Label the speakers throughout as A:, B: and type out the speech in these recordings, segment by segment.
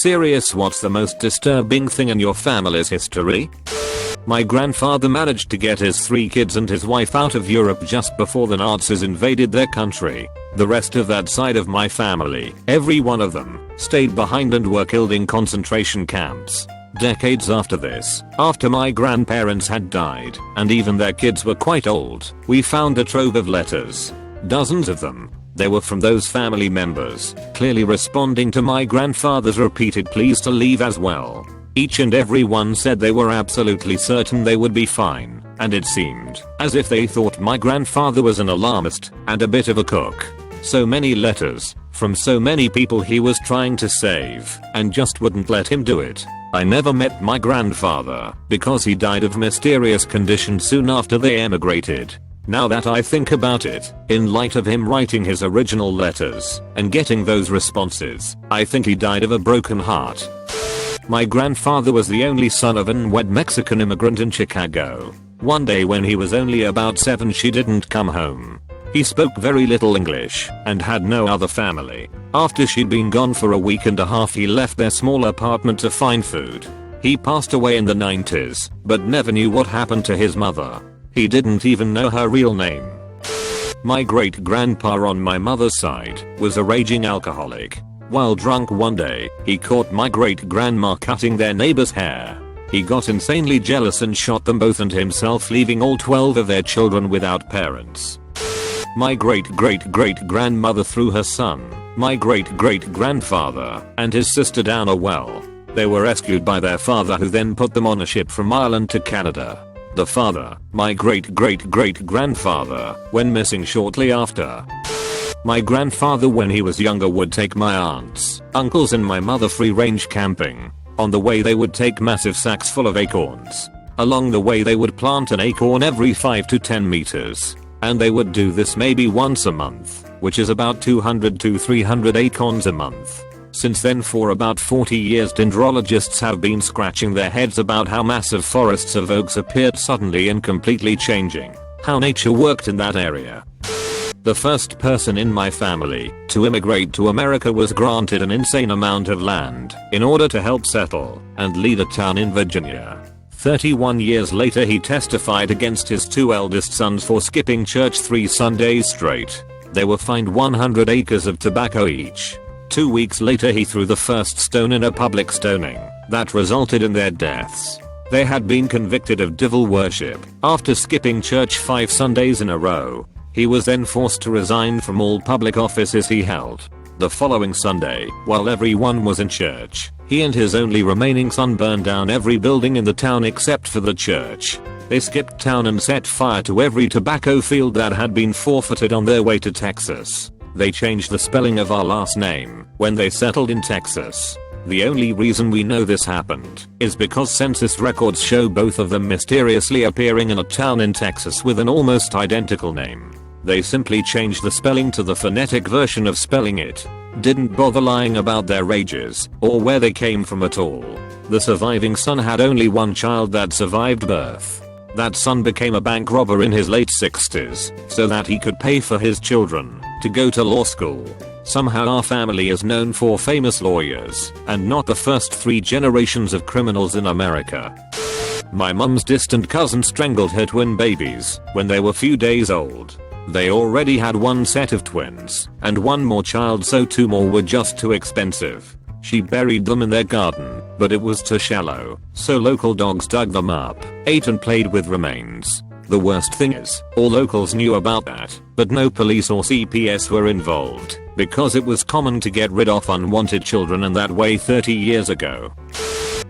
A: Serious, what's the most disturbing thing in your family's history? My grandfather managed to get his 3 kids and his wife out of Europe just before the Nazis invaded their country. The rest of that side of my family, every one of them, stayed behind and were killed in concentration camps. Decades after this, after my grandparents had died, and even their kids were quite old, we found a trove of letters. Dozens of them. They were from those family members, clearly responding to my grandfather's repeated pleas to leave as well. Each and every one said they were absolutely certain they would be fine, and it seemed as if they thought my grandfather was an alarmist and a bit of a cook. So many letters, from so many people he was trying to save, and just wouldn't let him do it. I never met my grandfather, because he died of mysterious condition soon after they emigrated. Now that I think about it, in light of him writing his original letters and getting those responses, I think he died of a broken heart. My grandfather was the only son of an unwed Mexican immigrant in Chicago. One day when he was only about 7, she didn't come home. He spoke very little English and had no other family. After she'd been gone for a week and a half, he left their small apartment to find food. He passed away in the 90s, but never knew what happened to his mother. He didn't even know her real name. My great grandpa on my mother's side was a raging alcoholic. While drunk one day, he caught my great grandma cutting their neighbor's hair. He got insanely jealous and shot them both and himself, leaving all 12 of their children without parents. My great grandmother threw her son, my great grandfather, and his sister down a well. They were rescued by their father, who then put them on a ship from Ireland to Canada. The father, my great grandfather, went missing shortly after. My grandfather when he was younger would take my aunts, uncles and my mother free range camping. On the way they would take massive sacks full of acorns. Along the way they would plant an acorn every 5 to 10 meters. And they would do this maybe once a month, which is about 200 to 300 acorns a month. Since then, for about 40 years, dendrologists have been scratching their heads about how massive forests of oaks appeared suddenly and completely changing how nature worked in that area. The first person in my family to immigrate to America was granted an insane amount of land in order to help settle and lead a town in Virginia. 31 years later, he testified against his 2 eldest sons for skipping church 3 Sundays straight. They were fined 100 acres of tobacco each. 2 weeks later, he threw the first stone in a public stoning that resulted in their deaths. They had been convicted of devil worship after skipping church 5 Sundays in a row. He was then forced to resign from all public offices he held. The following Sunday, while everyone was in church, he and his only remaining son burned down every building in the town except for the church. They skipped town and set fire to every tobacco field that had been forfeited on their way to Texas. They changed the spelling of our last name when they settled in Texas. The only reason we know this happened is because census records show both of them mysteriously appearing in a town in Texas with an almost identical name. They simply changed the spelling to the phonetic version of spelling it. Didn't bother lying about their ages or where they came from at all. The surviving son had only one child that survived birth. That son became a bank robber in his late 60s so that he could pay for his children to go to law school. Somehow our family is known for famous lawyers and not the first 3 generations of criminals in America. My mum's distant cousin strangled her twin babies when they were few days old. They already had 1 set of twins and 1 more child, so 2 more were just too expensive. She buried them in their garden, but it was too shallow, so local dogs dug them up, ate and played with remains. The worst thing is, all locals knew about that, but no police or CPS were involved, because it was common to get rid of unwanted children in that way 30 years ago.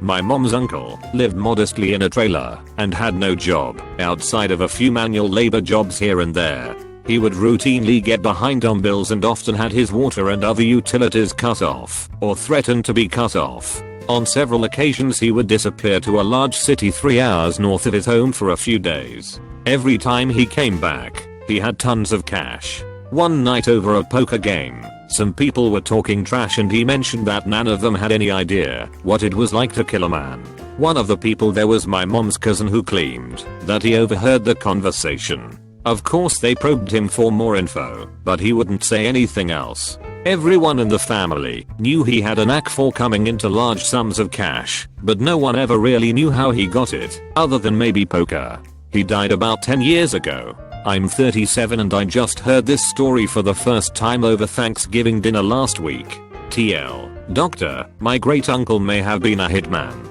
A: My mom's uncle lived modestly in a trailer and had no job outside of a few manual labor jobs here and there. He would routinely get behind on bills and often had his water and other utilities cut off or threatened to be cut off. On several occasions he would disappear to a large city 3 hours north of his home for a few days. Every time he came back, he had tons of cash. One night over a poker game, some people were talking trash and he mentioned that none of them had any idea what it was like to kill a man. One of the people there was my mom's cousin, who claimed that he overheard the conversation. Of course they probed him for more info, but he wouldn't say anything else. Everyone in the family knew he had a knack for coming into large sums of cash, but no one ever really knew how he got it, other than maybe poker. He died about 10 years ago. I'm 37 and I just heard this story for the first time over Thanksgiving dinner last week. TL. Doctor, my great uncle may have been a hitman.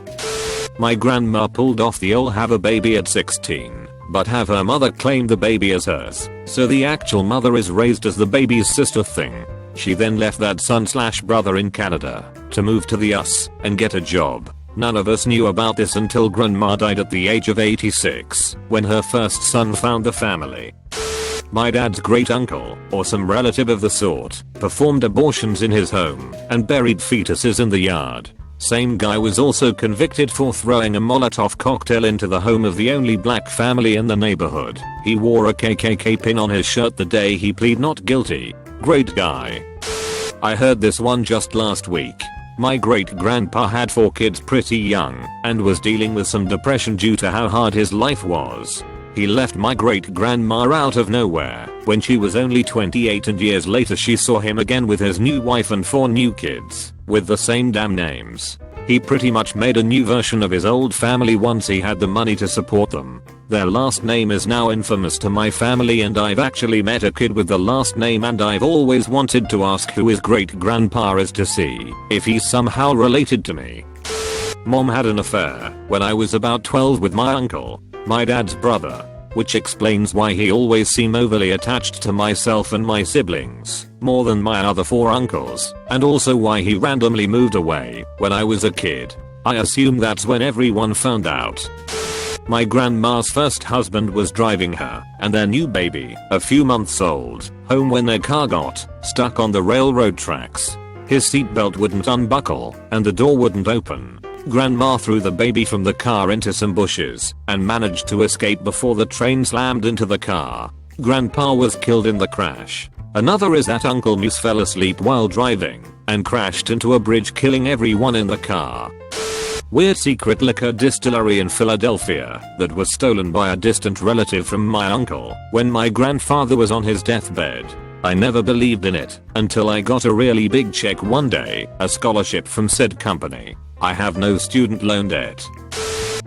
A: My grandma pulled off the "I'll have a baby" at 16, but have her mother claim the baby as hers, so the actual mother is raised as the baby's sister thing. She then left that son/brother in Canada to move to the US and get a job. None of us knew about this until grandma died at the age of 86, when her first son found the family. My dad's great uncle, or some relative of the sort, performed abortions in his home and buried fetuses in the yard. Same guy was also convicted for throwing a Molotov cocktail into the home of the only black family in the neighborhood. He wore a KKK pin on his shirt the day he pleaded not guilty. Great guy. I heard this one just last week. My great grandpa had 4 kids pretty young and was dealing with some depression due to how hard his life was. He left my great grandma out of nowhere when she was only 28, and years later she saw him again with his new wife and 4 new kids with the same damn names. He pretty much made a new version of his old family once he had the money to support them. Their last name is now infamous to my family, and I've actually met a kid with the last name, and I've always wanted to ask who his great grandpa is to see if he's somehow related to me. Mom had an affair when I was about 12 with my uncle, my dad's brother, which explains why he always seemed overly attached to myself and my siblings, more than my other 4 uncles, and also why he randomly moved away when I was a kid. I assume that's when everyone found out. My grandma's first husband was driving her and their new baby, a few months old, home when their car got stuck on the railroad tracks. His seatbelt wouldn't unbuckle and the door wouldn't open. Grandma threw the baby from the car into some bushes and managed to escape before the train slammed into the car. Grandpa was killed in the crash. Another is that Uncle Moose fell asleep while driving and crashed into a bridge, killing everyone in the car. Weird secret liquor distillery in Philadelphia that was stolen by a distant relative from my uncle when my grandfather was on his deathbed. I never believed in it until I got a really big check one day, a scholarship from said company. I have no student loan debt.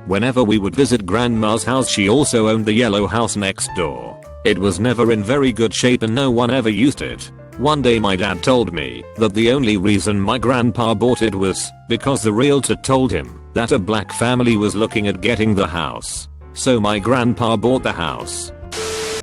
A: Whenever we would visit grandma's house, she also owned the yellow house next door. It was never in very good shape and no one ever used it. One day my dad told me that the only reason my grandpa bought it was because the realtor told him that a black family was looking at getting the house. So my grandpa bought the house.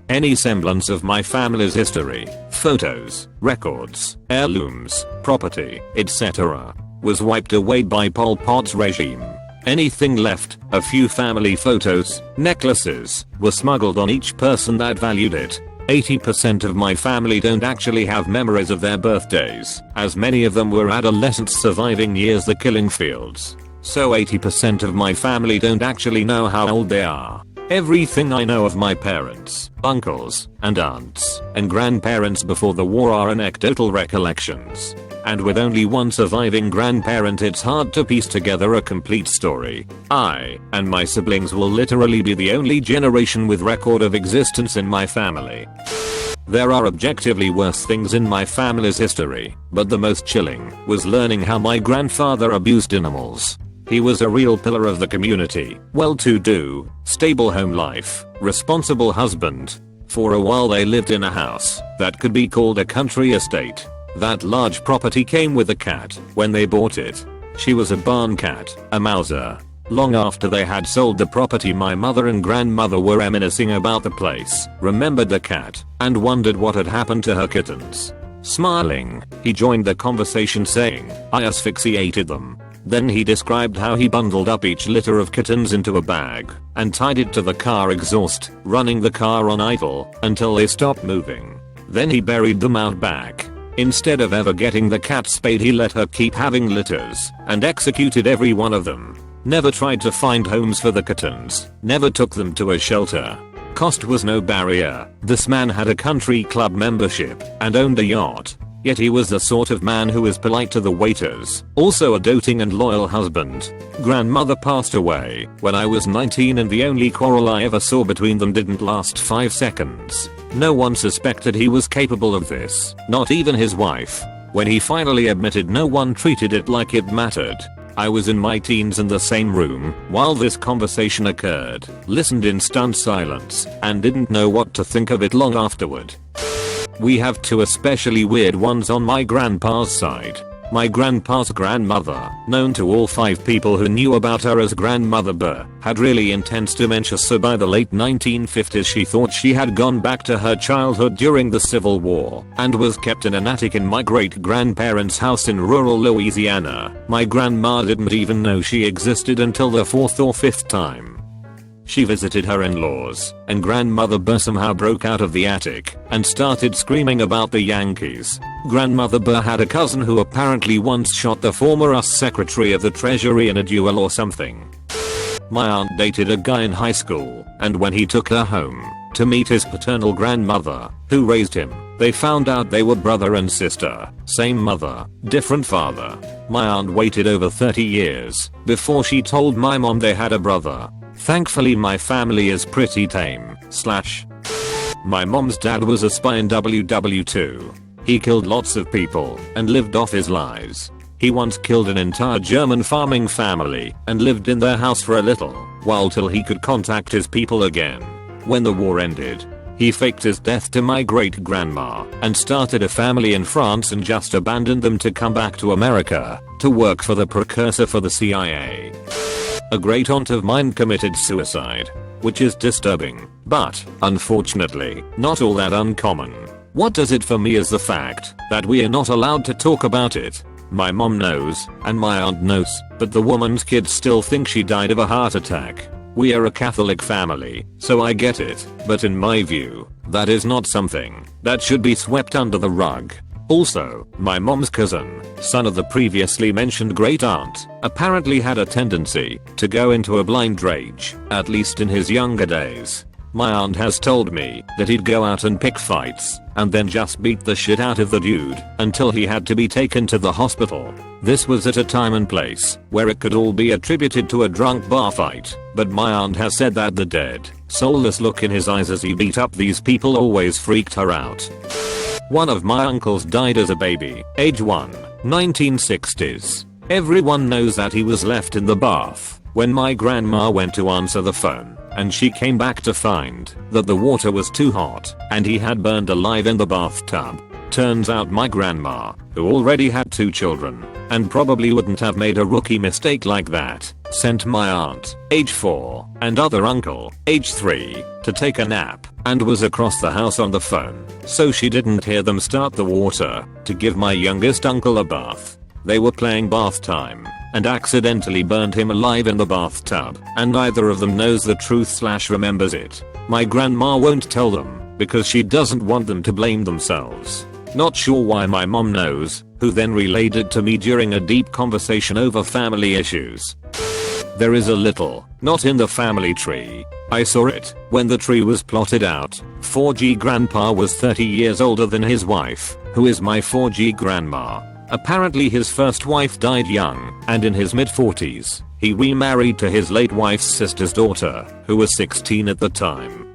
A: Any semblance of my family's history, photos, records, heirlooms, property, etc., was wiped away by Pol Pot's regime. Anything left, a few family photos, necklaces, were smuggled on each person that valued it. 80% of my family don't actually have memories of their birthdays, as many of them were adolescents surviving years the killing fields. So 80% of my family don't actually know how old they are. Everything I know of my parents, uncles, and aunts, and grandparents before the war are anecdotal recollections. And with only one surviving grandparent, it's hard to piece together a complete story. I and my siblings will literally be the only generation with record of existence in my family. There are objectively worse things in my family's history, but the most chilling was learning how my grandfather abused animals. He was a real pillar of the community, well-to-do, stable home life, responsible husband. For a while they lived in a house that could be called a country estate. That large property came with a cat when they bought it. She was a barn cat, a Mauser. Long after they had sold the property, my mother and grandmother were reminiscing about the place, remembered the cat, and wondered what had happened to her kittens. Smiling, he joined the conversation saying, "I asphyxiated them." Then he described how he bundled up each litter of kittens into a bag and tied it to the car exhaust, running the car on idle until they stopped moving. Then he buried them out back. Instead of ever getting the cat spayed, he let her keep having litters and executed every one of them. Never tried to find homes for the kittens, never took them to a shelter. Cost was no barrier. This man had a country club membership and owned a yacht. Yet he was the sort of man who was polite to the waiters, also a doting and loyal husband. Grandmother passed away when I was 19, and the only quarrel I ever saw between them didn't last 5 seconds. No one suspected he was capable of this, not even his wife. When he finally admitted no one treated it like it mattered. I was in my teens in the same room while this conversation occurred, listened in stunned silence, and didn't know what to think of it long afterward. We have two especially weird ones on my grandpa's side. My grandpa's grandmother, known to all 5 people who knew about her as Grandmother Burr, had really intense dementia, so by the late 1950s she thought she had gone back to her childhood during the Civil War and was kept in an attic in my great-grandparents' house in rural Louisiana. My grandma didn't even know she existed until the 4th or 5th time she visited her in-laws, and Grandmother Burr somehow broke out of the attic and started screaming about the Yankees. Grandmother Burr had a cousin who apparently once shot the former US Secretary of the Treasury in a duel or something. My aunt dated a guy in high school, and when he took her home to meet his paternal grandmother, who raised him, they found out they were brother and sister, same mother, different father. My aunt waited over 30 years before she told my mom they had a brother. Thankfully my family is pretty tame. My mom's dad was a spy in WW2. He killed lots of people and lived off his lies. He once killed an entire German farming family and lived in their house for a little while till he could contact his people again. When the war ended, he faked his death to my great grandma and started a family in France and just abandoned them to come back to America to work for the precursor for the CIA. A great aunt of mine committed suicide, which is disturbing, but, unfortunately, not all that uncommon. What does it for me is the fact that we are not allowed to talk about it. My mom knows, and my aunt knows, but the woman's kids still think she died of a heart attack. We are a Catholic family, so I get it, but in my view, that is not something that should be swept under the rug. Also, my mom's cousin, son of the previously mentioned great aunt, apparently had a tendency to go into a blind rage, at least in his younger days. My aunt has told me that he'd go out and pick fights, and then just beat the shit out of the dude until he had to be taken to the hospital. This was at a time and place where it could all be attributed to a drunk bar fight, but my aunt has said that the dead, soulless look in his eyes as he beat up these people always freaked her out. One of my uncles died as a baby, age 1, 1960s. Everyone knows that he was left in the bath when my grandma went to answer the phone, and she came back to find that the water was too hot and he had burned alive in the bathtub. Turns out my grandma, who already had 2 children and probably wouldn't have made a rookie mistake like that, sent my aunt, age 4, and other uncle, age 3, to take a nap and was across the house on the phone, so she didn't hear them start the water to give my youngest uncle a bath. They were playing bath time and accidentally burned him alive in the bathtub, and neither of them knows the truth/remembers it. My grandma won't tell them because she doesn't want them to blame themselves. Not sure why my mom knows, who then relayed it to me during a deep conversation over family issues. There is a little knot in the family tree. I saw it when the tree was plotted out. 4G grandpa was 30 years older than his wife, who is my 4G grandma. Apparently his first wife died young, and in his mid-40s, he remarried to his late wife's sister's daughter, who was 16 at the time.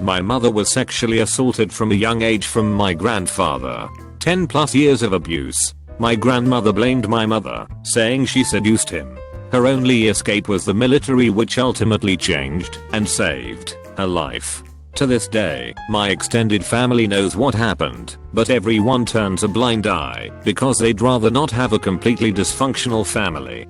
A: My mother was sexually assaulted from a young age from my grandfather. 10+ years of abuse. My grandmother blamed my mother, saying she seduced him. Her only escape was the military, which ultimately changed and saved her life. To this day, my extended family knows what happened, but everyone turns a blind eye because they'd rather not have a completely dysfunctional family.